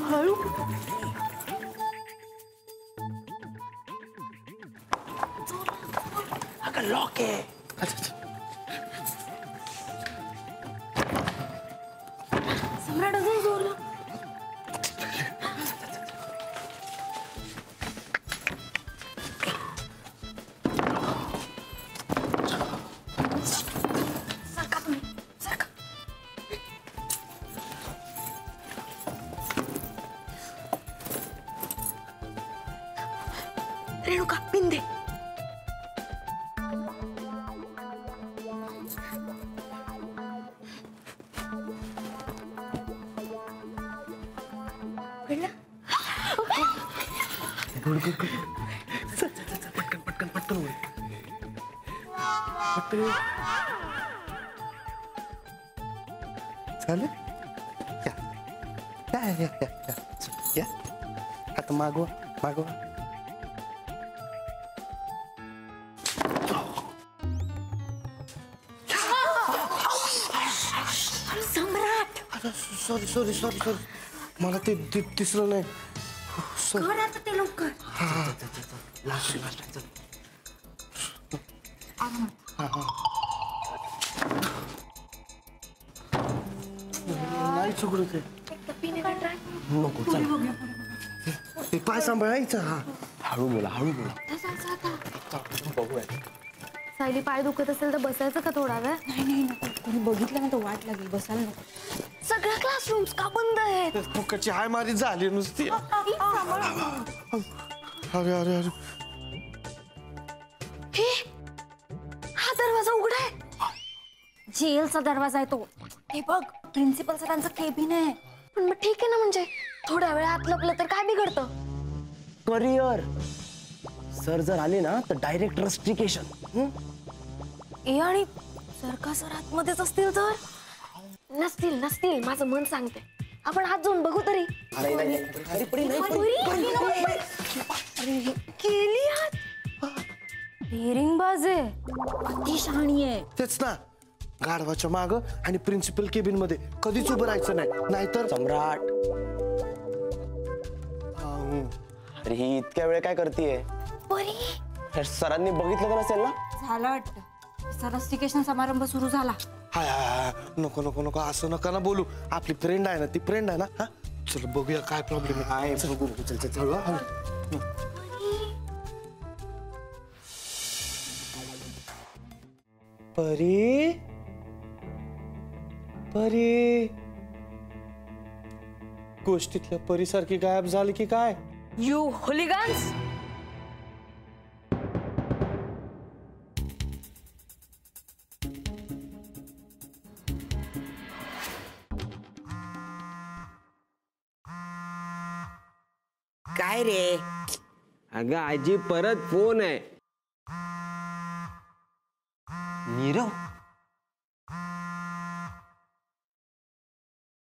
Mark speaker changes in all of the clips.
Speaker 1: हळू अगं लॉक आहे.
Speaker 2: सम्राट अजून जोरला. सरका तुम्ही, सरका. रेणुका पिन दे.
Speaker 1: पटकन पटकन पटकन झालं. या आता मागवा मागवा.
Speaker 2: सम्राट
Speaker 1: सॉरी सॉरी सॉरी सॉरी मला ते दिसलं नाही.
Speaker 2: कर आता ते लवकर.
Speaker 1: नाही चुकलं ते. नको चल. ते पाय सांभाळायचं. हा हळू बोला हळू बोला. बघूया.
Speaker 2: सायली पाय दुखत असेल तर बसायचं का थोडा वेळ.
Speaker 3: नाही नाही नको, कोणी बघितलं ना तर वाट लागेल, बसायला नको.
Speaker 2: सगळ्या क्लासरूम्स का बंद आहेत.
Speaker 1: फुकटची हाय मारी झाली नुसती. अरे अरे अरे
Speaker 2: हे हा दरवाजा उघडा आहे. जेलचा दरवाजा आहे तो. हे बघ प्रिन्सिपल सरांचं केबिन आहे. पण मग ठीक आहे ना, म्हणजे थोड्या वेळ आत लपलं तर काय बिघडतं.
Speaker 1: करिअर सर जर आले ना तर डायरेक्ट रस्टिकेशन.
Speaker 2: ए आणि सर का सर आतमध्येच असतील तर. नसतील नसतील माझं मन सांगते. आपण हात जाऊन बघू तरी. केली हात. डेअरिंग बाज आहे, अति शहाणी आहे.
Speaker 1: तेच ना, गाढवाच्या माग आणि प्रिन्सिपल केबिन मध्ये कधीच उभं राहायचं नाही, नाहीतर सम्राट.
Speaker 4: अरे ही इतक्या वेळ काय करतीये. सरांनी बघितलं तर नसेल ना.
Speaker 3: झालं वाटतं. रस्टिकेशन समारंभ सुरू झाला.
Speaker 1: हाय हाय नको नको नको असं नका ना बोलू. आपली फ्रेंड आहे ना, ती फ्रेंड आहे ना. हा चल बघूया काय प्रॉब्लेम आहे. चल चल चल चल. परी परी गोष्टीतल्या परीसारखी गायब झाली की काय.
Speaker 3: यू हुलिगन्स.
Speaker 5: काय रे. अगं आजी परत फोन आहे. नीरव.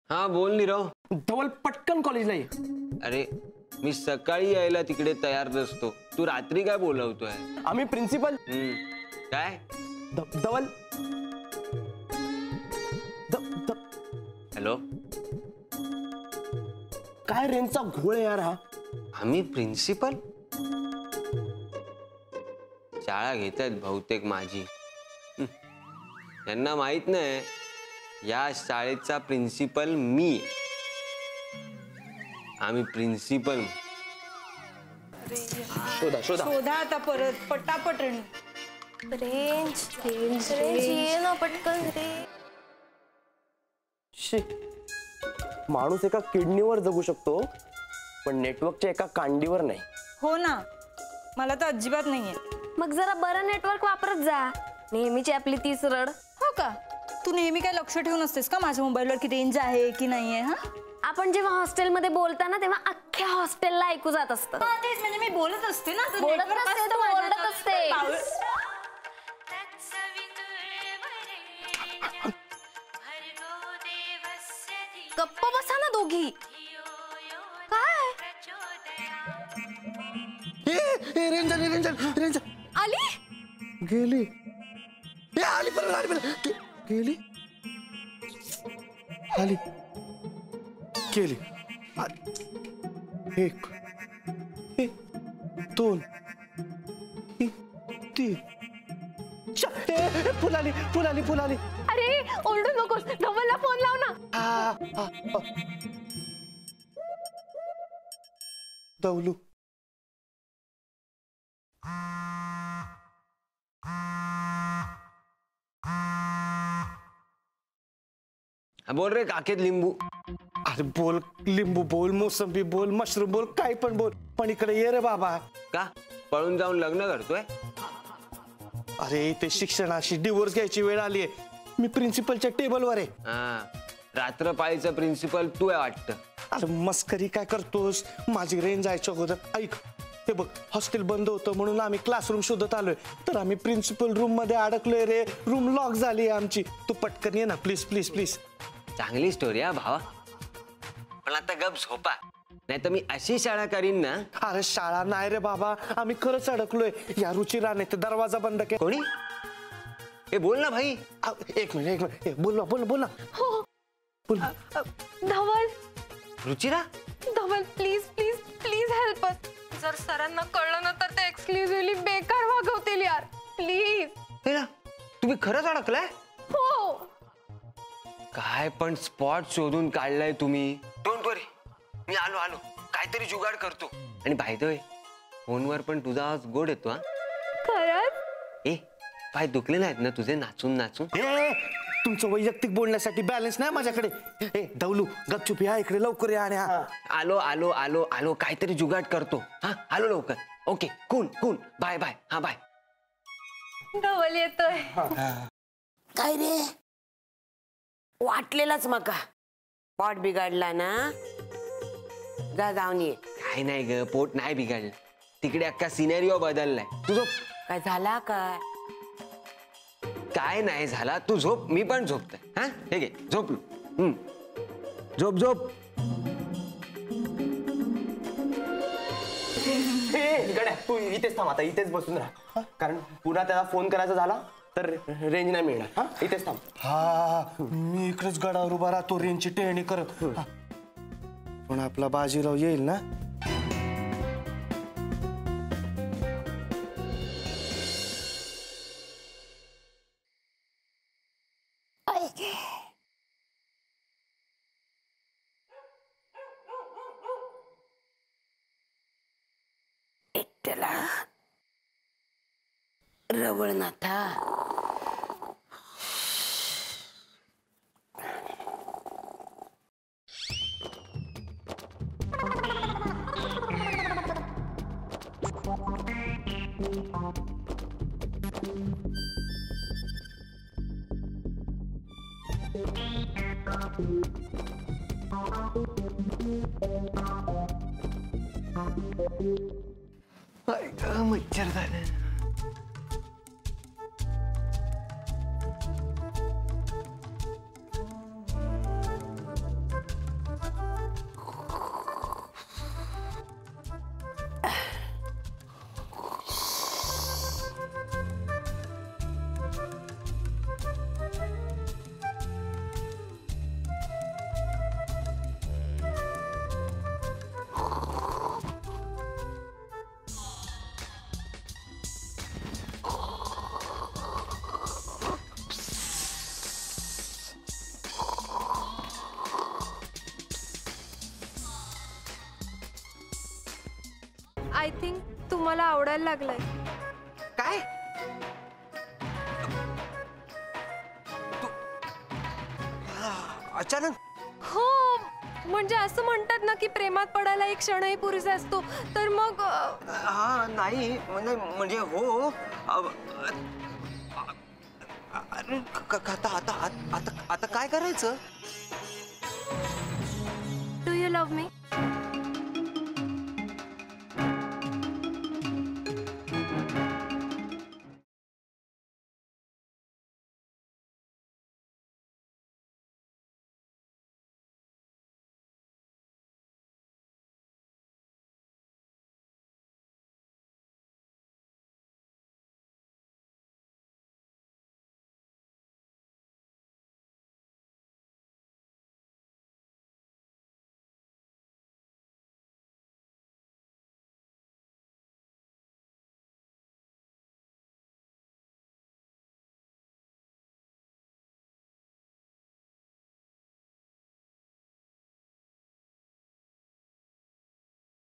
Speaker 5: हा बोल नीरव.
Speaker 1: धवल पटकन कॉलेजला ये.
Speaker 5: अरे मी सकाळी यायला तिकडे तयार नसतो, तू रात्री काय बोलवतोय.
Speaker 1: आम्ही प्रिन्सिपल.
Speaker 5: काय
Speaker 1: धवल.
Speaker 5: हॅलो.
Speaker 1: काय रेंजचा घोळ यार हा.
Speaker 5: आम्ही प्रिन्सिपल. शाळा घेतात बहुतेक माझी. त्यांना माहित नाही या शाळेचा प्रिन्सिपल मी. आम्ही प्रिन्सिपल.
Speaker 1: शोधा शोधा
Speaker 3: शोधा आता परत पटापट.
Speaker 2: रेंज रेंज ये ना पटकन रे.
Speaker 4: माणूस एका किडनीवर जगू शकतो पण नेटवर्कच्या एका कांडीवर नाही.
Speaker 3: हो ना, मला तर अजिबात नाहीये.
Speaker 2: मग जरा बरं नेटवर्क वापरत जा. नेहमीची आपली तीच रड.
Speaker 3: हो का, तू नेहमी काय लक्ष ठेवून असतेस का माझ्या मोबाईलवर की रेंज आहे की नाहीये. हा
Speaker 2: आपण जेव्हा हॉस्टेलमध्ये बोलता ना तेव्हा अख्ख्या हॉस्टेलला ऐकू जात असतं.
Speaker 3: तेच म्हणजे मी बोलत असते ना.
Speaker 2: बोलत नसते तू, ओरडत असते. गप्प बसा ना दोघी. काय
Speaker 1: रेंज आली रेंज आली रेंज
Speaker 2: आली.
Speaker 1: गेली आली परत आली परत गेली आली गेली 1 2 3 फुलाली
Speaker 2: अरे ओरडू नकोस, धवलला फोन लाव ना.
Speaker 1: दौलू
Speaker 5: बोल रे काकेत लिंबू.
Speaker 1: अरे बोल, लिंबू बोल, मोसंबी बोल, मशरूम बोल, काही पण बोल, पण इकडे ये रे बाबा.
Speaker 5: का पळून जाऊन लग्न करतोय?
Speaker 1: अरे ते शिक्षणाशी डिवोर्स घ्यायची वेळ आलीये. मी प्रिन्सिपलच्या टेबलवर आहे.
Speaker 5: रात्रपाळीचा प्रिन्सिपल तू आहे वाटतं.
Speaker 1: अरे मस्करी काय करतोस? माझी रेंज जायच्या अगोदर ऐक, हे बघ हॉस्टेल बंद होतं म्हणून आम्ही क्लासरूम शोधत आलोय, तर आम्ही प्रिन्सिपल रूम मध्ये अडकलोय रे. रूम लॉक झाली आमची. तू पटकन ये ना प्लीज प्लीज प्लीज.
Speaker 5: चांगली स्टोरी हा भावा, पण आता गप झोपा, नाही तर मी अशी शाळा करीन ना.
Speaker 1: अरे शाळा नाही रे बाबा, आम्ही खरंच अडकलोय. या रुचिराने ते दरवाजा बंद केला.
Speaker 5: कोणी? हे बोल ना भाई.
Speaker 1: एक मिनिट बोल ना.
Speaker 2: हो
Speaker 1: बोल.
Speaker 2: Dhaval,
Speaker 5: Ruchira,
Speaker 2: Dhaval please please please help us. जर सरांना कळलं ना तर ते एक्सक्लुझिव्हली बेकार वागवतील यार. प्लीज.
Speaker 5: हे ना, तुम्ही खरंच अडकलाय?
Speaker 2: हो.
Speaker 5: काय पण स्पॉट शोधून काढलाय तुम्ही. डोंट वरी, मी आलो काहीतरी जुगाड करतो. आणि बाय द वे, फोनवर पण तुझा आवाज गोड येतो. हा
Speaker 2: खरंच?
Speaker 5: ए, पाय दुखले नाहीत ना तुझे नाचून नाचून?
Speaker 1: तुमचं वैयक्तिक बोलण्यासाठी बॅलन्स नाही माझ्याकडे. ए दौलू गपचूप या इकडे लवकर या. आणि
Speaker 5: आलो काहीतरी जुगाड करतो. हा आलो लवकर. ओके कूल बाय हा बाय.
Speaker 2: धवल येतोय.
Speaker 6: काय रे, वाटलेलाच मका पोट बिघडला ना, जा जाऊन ये.
Speaker 5: काय नाही ग, पोट नाही बिघडलं, तिकडे अख्खा सिनेरिओ बदललाय. तुझं
Speaker 6: काय झाला काय?
Speaker 5: काय नाही झाला, तू झोप, मी पण झोपतोय. हा हे घे, झोपलो. झोप.
Speaker 4: तू इथेच थांब, आता इथेच बसून राहा, कारण पुन्हा त्याला फोन करायचा झाला तर रेंज नाही मिळणार. हा इथेच थांब.
Speaker 1: मी इकडेच गडावर उभा राहतो रेंजची टेहणी करत. पण आपला बाजीराव येईल ना.
Speaker 6: एकट्याला रवळनाथा.
Speaker 5: मच्छर झालं.
Speaker 2: आय थिंक तुम्हाला आवडायला लागलंय.
Speaker 5: काय? अचानक?
Speaker 2: हो, म्हणजे असं म्हणतात ना की प्रेमात पडायला एक क्षणही पुरेसा असतो, तर मग
Speaker 5: हा नाही म्हणजे हो. अरे आता काय करायचं?
Speaker 2: Do you love me?